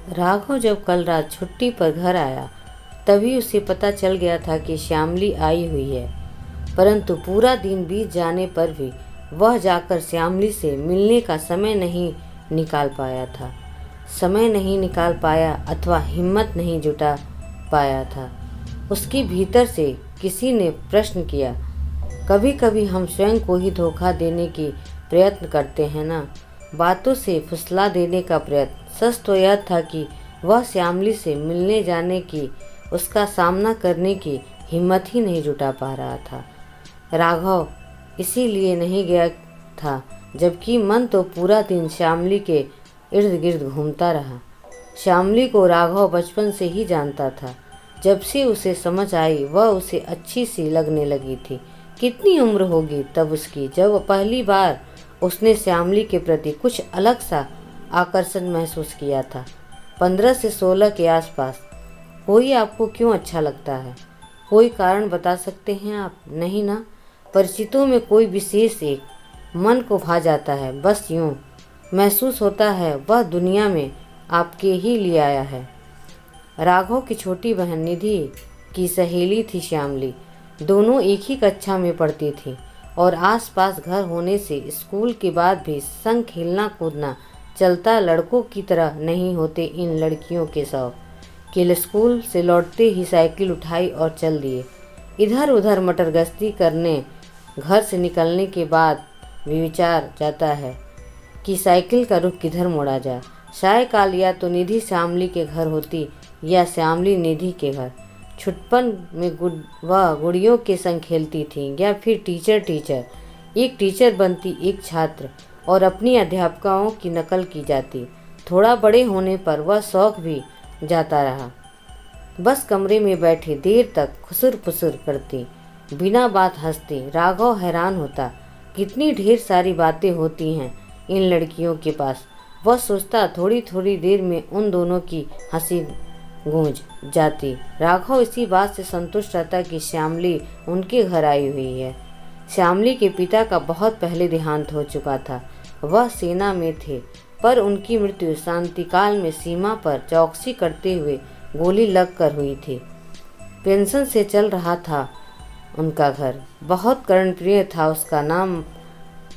राघव जब कल रात छुट्टी पर घर आया तभी उसे पता चल गया था कि श्यामली आई हुई है, परंतु पूरा दिन बीत जाने पर भी वह जाकर श्यामली से मिलने का समय नहीं निकाल पाया अथवा हिम्मत नहीं जुटा पाया था। उसके भीतर से किसी ने प्रश्न किया, कभी कभी हम स्वयं को ही धोखा देने की प्रयत्न करते हैं ना, बातों से फुसला देने का प्रयत्न। सच तो यह था कि वह श्यामली से मिलने जाने की, उसका सामना करने की हिम्मत ही नहीं जुटा पा रहा था। राघव इसीलिए नहीं गया था, जबकि मन तो पूरा दिन श्यामली के इर्द गिर्द घूमता रहा। श्यामली को राघव बचपन से ही जानता था। जब से उसे समझ आई वह उसे अच्छी सी लगने लगी थी। कितनी उम्र होगी तब उसकी, जब पहली बार उसने श्यामली के प्रति कुछ अलग सा आकर्षण महसूस किया था। 15 से 16 के आसपास। कोई आपको क्यों अच्छा लगता है? कोई कारण बता सकते हैं आप? नहीं ना? परिचितों में कोई विशेष एक मन को भा जाता है, बस यूं महसूस होता है वह दुनिया में आपके ही लिए आया है। राघव की छोटी बहन निधि की सहेली थी श्यामली। दोनों एक ही कक्षा में पढ़ती थी और आसपास घर होने से स्कूल के बाद भी संग खेलना कूदना चलता। लड़कों की तरह नहीं होते इन लड़कियों के शौक कि स्कूल से लौटते ही साइकिल उठाई और चल दिए। इधर उधर मटर गश्ती करने घर से निकलने के बाद भी विचार जाता है कि साइकिल का रुख किधर मोड़ा जाए। सायकाल या तो निधि श्यामली के घर होती या श्यामली निधि के घर। छुटपन में वह गुड़ियों के संग खेलती थी या फिर टीचर एक टीचर बनती, एक छात्र, और अपनी अध्यापकाओं की नकल की जाती। थोड़ा बड़े होने पर वह शौक भी जाता रहा। बस कमरे में बैठे देर तक खुसुर फुसुर करती, बिना बात हंसती। राघव हैरान होता, कितनी ढेर सारी बातें होती हैं इन लड़कियों के पास। वह सोचता, थोड़ी थोड़ी देर में उन दोनों की हंसी गूंज जाती। राघव इसी बात से संतुष्ट रहता कि श्यामली उनके घर आई हुई है। श्यामली के पिता का बहुत पहले देहांत हो चुका था। वह सेना में थे, पर उनकी मृत्यु शांतिकाल में सीमा पर चौकसी करते हुए गोली लगकर हुई थी। पेंशन से चल रहा था उनका घर। बहुत कर्णप्रिय था उसका नाम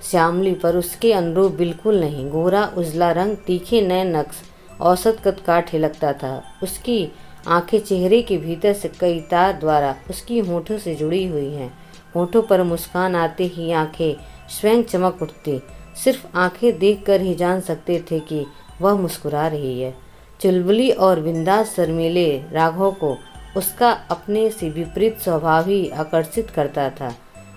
श्यामली, पर उसके अनुरूप बिल्कुल नहीं। गोरा उजला रंग, तीखे नए नक्श, औसत कद काठे लगता था। उसकी आंखें चेहरे के भीतर से कई तार द्वारा उसकी होठों से जुड़ी हुई हैं। होठों पर मुस्कान आते ही आंखें स्वयं चमक उठती। सिर्फ आंखें देखकर ही जान सकते थे कि वह मुस्कुरा रही है। चुलबुली और बिंदास शर्मीले राघव को उसका अपने से विपरीत स्वभाव ही आकर्षित करता था।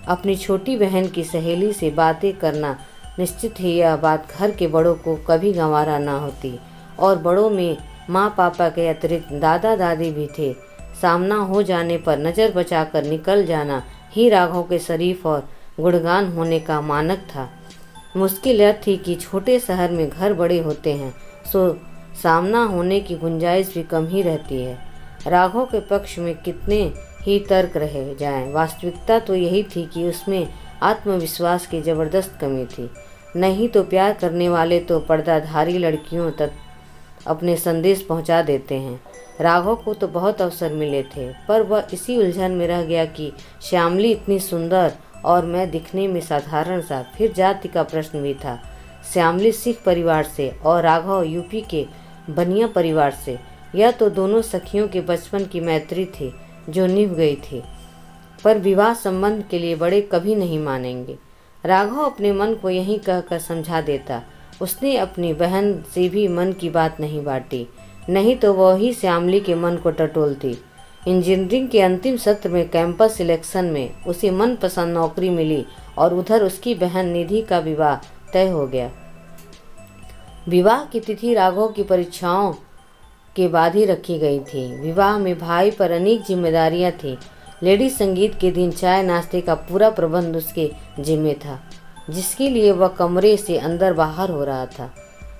अपनी छोटी बहन की सहेली से बातें करना निश्चित ही यह बात घर के बड़ों को कभी गंवारा ना होती, और बड़ों में माँ पापा के अतिरिक्त दादा दादी भी थे। सामना हो जाने पर नज़र बचाकर निकल जाना ही राघव के शरीफ और गुणगान होने का मानक था। मुश्किल यह थी कि छोटे शहर में घर बड़े होते हैं, सो सामना होने की गुंजाइश भी कम ही रहती है। राघव के पक्ष में कितने ही तर्क रहे जाएं, वास्तविकता तो यही थी कि उसमें आत्मविश्वास की ज़बरदस्त कमी थी। नहीं तो प्यार करने वाले तो पर्दाधारी लड़कियों तक अपने संदेश पहुंचा देते हैं। राघव को तो बहुत अवसर मिले थे, पर वह इसी उलझन में रह गया कि श्यामली इतनी सुंदर और मैं दिखने में साधारण सा। फिर जाति का प्रश्न भी था। श्यामली सिख परिवार से और राघव यूपी के बनिया परिवार से। यह तो दोनों सखियों के बचपन की मैत्री थी जो निभ गई थी, पर विवाह संबंध के लिए बड़े कभी नहीं मानेंगे। राघव अपने मन को यहीं कहकर समझा देता। उसने अपनी बहन से भी मन की बात नहीं बांटी, नहीं तो वह ही श्यामली के मन को टटोलती। इंजीनियरिंग के अंतिम सत्र में कैंपस सिलेक्शन में उसे मनपसंद नौकरी मिली और उधर उसकी बहन निधि का विवाह तय हो गया। विवाह की तिथि राघव की परीक्षाओं के बाद ही रखी गई थी। विवाह में भाई पर अनेक जिम्मेदारियां थीं। लेडी संगीत के दिन चाय नाश्ते का पूरा प्रबंध उसके जिम्मे था, जिसके लिए वह कमरे से अंदर बाहर हो रहा था।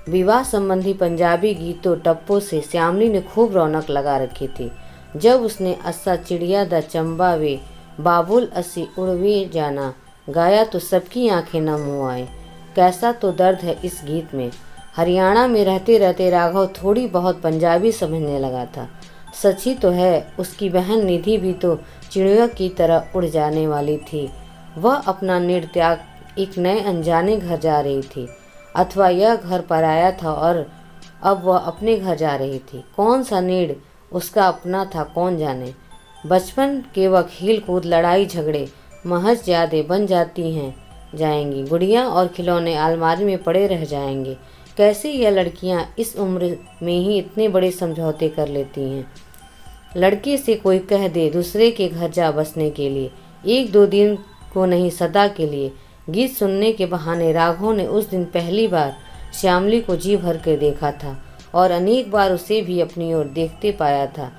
विवाह संबंधी पंजाबी गीतों टप्पों से श्यामली ने खूब रौनक लगा रखी थी। जब उसने अस्सा चिड़िया दा चंबा वे बाबुल असी उड़वे जाना गाया तो सबकी आंखें नम हो आए। कैसा तो दर्द है इस गीत में। हरियाणा में रहते रहते राघव थोड़ी बहुत पंजाबी समझने लगा था। सच ही तो है, उसकी बहन निधि भी तो चिड़िया की तरह उड़ जाने वाली थी। वह अपना निर् त्याग एक नए अनजाने घर जा रही थी, अथवा यह घर पराया था और अब वह अपने घर जा रही थी। कौन सा नीड़ उसका अपना था कौन जाने। बचपन के वह खेल कूद लड़ाई झगड़े महज यादें बन जाती हैं जाएंगी। गुड़ियाँ और खिलौने अलमारी में पड़े रह जाएंगे। कैसे यह लड़कियां इस उम्र में ही इतने बड़े समझौते कर लेती हैं। लड़के से कोई कह दे दूसरे के घर जा बसने के लिए, एक दो दिन को नहीं सदा के लिए। गीत सुनने के बहाने राघव ने उस दिन पहली बार श्यामली को जी भर कर देखा था और अनेक बार उसे भी अपनी ओर देखते पाया था।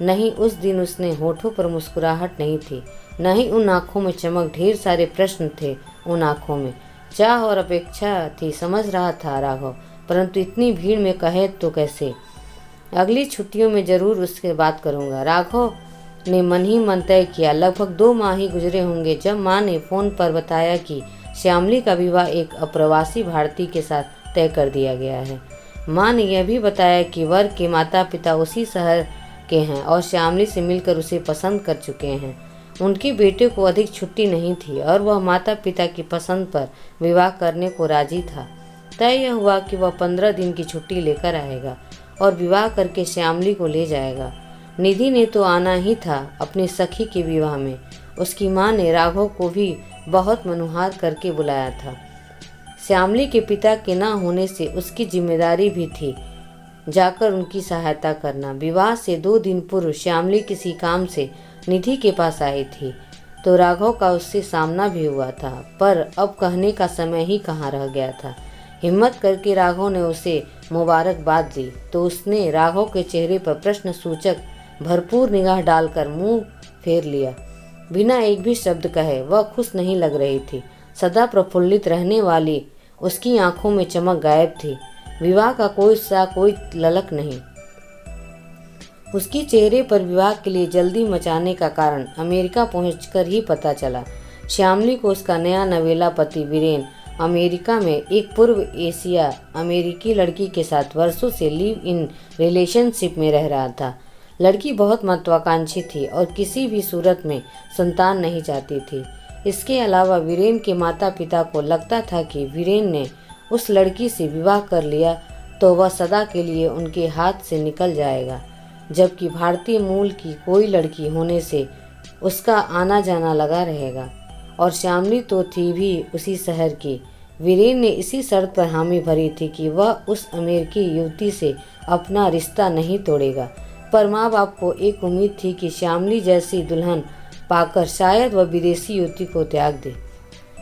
नहीं, उस दिन उसने होठों पर मुस्कुराहट नहीं थी, न ही उन आँखों में चमक। ढेर सारे प्रश्न थे उन आँखों में, चाह और अपेक्षा थी, समझ रहा था राघव, परंतु इतनी भीड़ में कहे तो कैसे। अगली छुट्टियों में जरूर उससे बात करूंगा, राघव ने मन ही मन तय किया। लगभग 2 माह ही गुजरे होंगे जब माँ ने फोन पर बताया कि श्यामली का विवाह एक अप्रवासी भारतीय के साथ तय कर दिया गया है। माँ ने यह भी बताया कि वर के माता पिता उसी शहर के हैं और श्यामली से मिलकर उसे पसंद कर चुके हैं। उनके बेटे को अधिक छुट्टी नहीं थी और वह माता पिता की पसंद पर विवाह करने को राजी था। तय यह हुआ कि वह 15 दिन की छुट्टी लेकर आएगा और विवाह करके श्यामली को ले जाएगा। निधि ने तो आना ही था अपनी सखी के विवाह में। उसकी माँ ने राघव को भी बहुत मनुहार करके बुलाया था। श्यामली के पिता के न होने से उसकी जिम्मेदारी भी थी जाकर उनकी सहायता करना। विवाह से 2 दिन पूर्व श्यामली किसी काम से निधि के पास आई थी तो राघव का उससे सामना भी हुआ था, पर अब कहने का समय ही कहाँ रह गया था। हिम्मत करके राघव ने उसे मुबारकबाद दी तो उसने राघव के चेहरे पर प्रश्न सूचक भरपूर निगाह डालकर मुंह फेर लिया। बिना एक भी शब्द कहे वह खुश नहीं लग रही थी। सदा प्रफुल्लित रहने वाली उसकी आंखों में चमक गायब थी। विवाह का कोई ललक नहीं। उसके चेहरे पर विवाह के लिए जल्दी मचाने का कारण अमेरिका पहुंचकर ही पता चला। श्यामली को उसका नया नवेला पति वीरेन अमेरिका में एक पूर्व एशिया अमेरिकी लड़की के साथ वर्षों से लिव इन रिलेशनशिप में रह रहा था। लड़की बहुत महत्वाकांक्षी थी और किसी भी सूरत में संतान नहीं चाहती थी। इसके अलावा वीरेन के माता पिता को लगता था कि वीरेन ने उस लड़की से विवाह कर लिया तो वह सदा के लिए उनके हाथ से निकल जाएगा, जबकि भारतीय मूल की कोई लड़की होने से उसका आना जाना लगा रहेगा। और श्यामली तो थी भी उसी शहर की। वीरेन ने इसी शर्त पर हामी भरी थी कि वह उस अमेरिकी युवती से अपना रिश्ता नहीं तोड़ेगा। पर माँ बाप को एक उम्मीद थी कि श्यामली जैसी दुल्हन पाकर शायद वह विदेशी युवती को त्याग दे,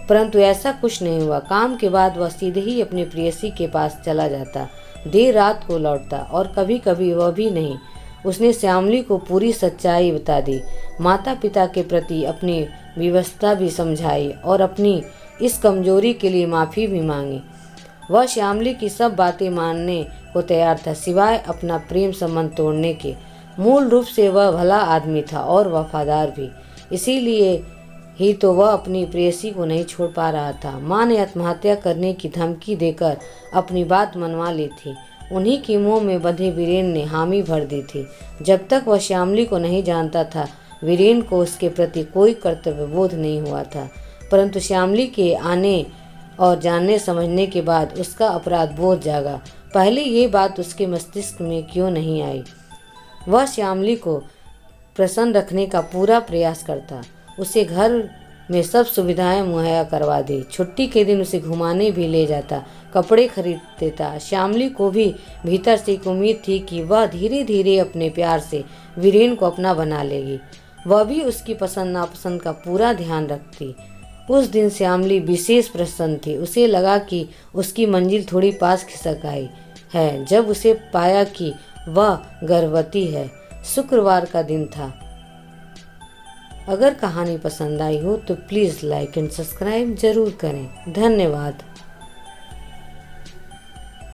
परंतु ऐसा कुछ नहीं हुआ। काम के बाद वह सीधे ही अपनी प्रेयसी के पास चला जाता, देर रात को लौटता और कभी कभी वह भी नहीं। उसने श्यामली को पूरी सच्चाई बता दी, माता पिता के प्रति अपनी व्यवस्था भी समझाई और अपनी इस कमजोरी के लिए माफ़ी भी मांगी। वह श्यामली की सब बातें मानने को तैयार था, सिवाय अपना प्रेम संबंध तोड़ने के। मूल रूप से वह भला आदमी था और वफादार भी, इसीलिए ही तो वह अपनी प्रेयसी को नहीं छोड़ पा रहा था। माँ ने आत्महत्या करने की धमकी देकर अपनी बात मनवा ली थी। उन्हीं की मुंह में बंधे वीरेन ने हामी भर दी थी। जब तक वह श्यामली को नहीं जानता था वीरेन को उसके प्रति कोई कर्तव्य बोध नहीं हुआ था, परंतु श्यामली के आने और जानने समझने के बाद उसका अपराध बोध जागा। पहले ये बात उसके मस्तिष्क में क्यों नहीं आई। वह श्यामली को प्रसन्न रखने का पूरा प्रयास करता, उसे घर में सब सुविधाएं मुहैया करवा दी, छुट्टी के दिन उसे घुमाने भी ले जाता, कपड़े खरीद देता। श्यामली को भी भीतर से एक उम्मीद थी कि वह धीरे धीरे अपने प्यार से वीरेन को अपना बना लेगी। वह भी उसकी पसंद नापसंद का पूरा ध्यान रखती। उस दिन श्यामली विशेष प्रसन्न थी। उसे लगा कि उसकी मंजिल थोड़ी पास खिसक आई है जब उसे पाया कि वह गर्भवती है। शुक्रवार का दिन था। अगर कहानी पसंद आई हो तो प्लीज़ लाइक एंड सब्सक्राइब जरूर करें। धन्यवाद।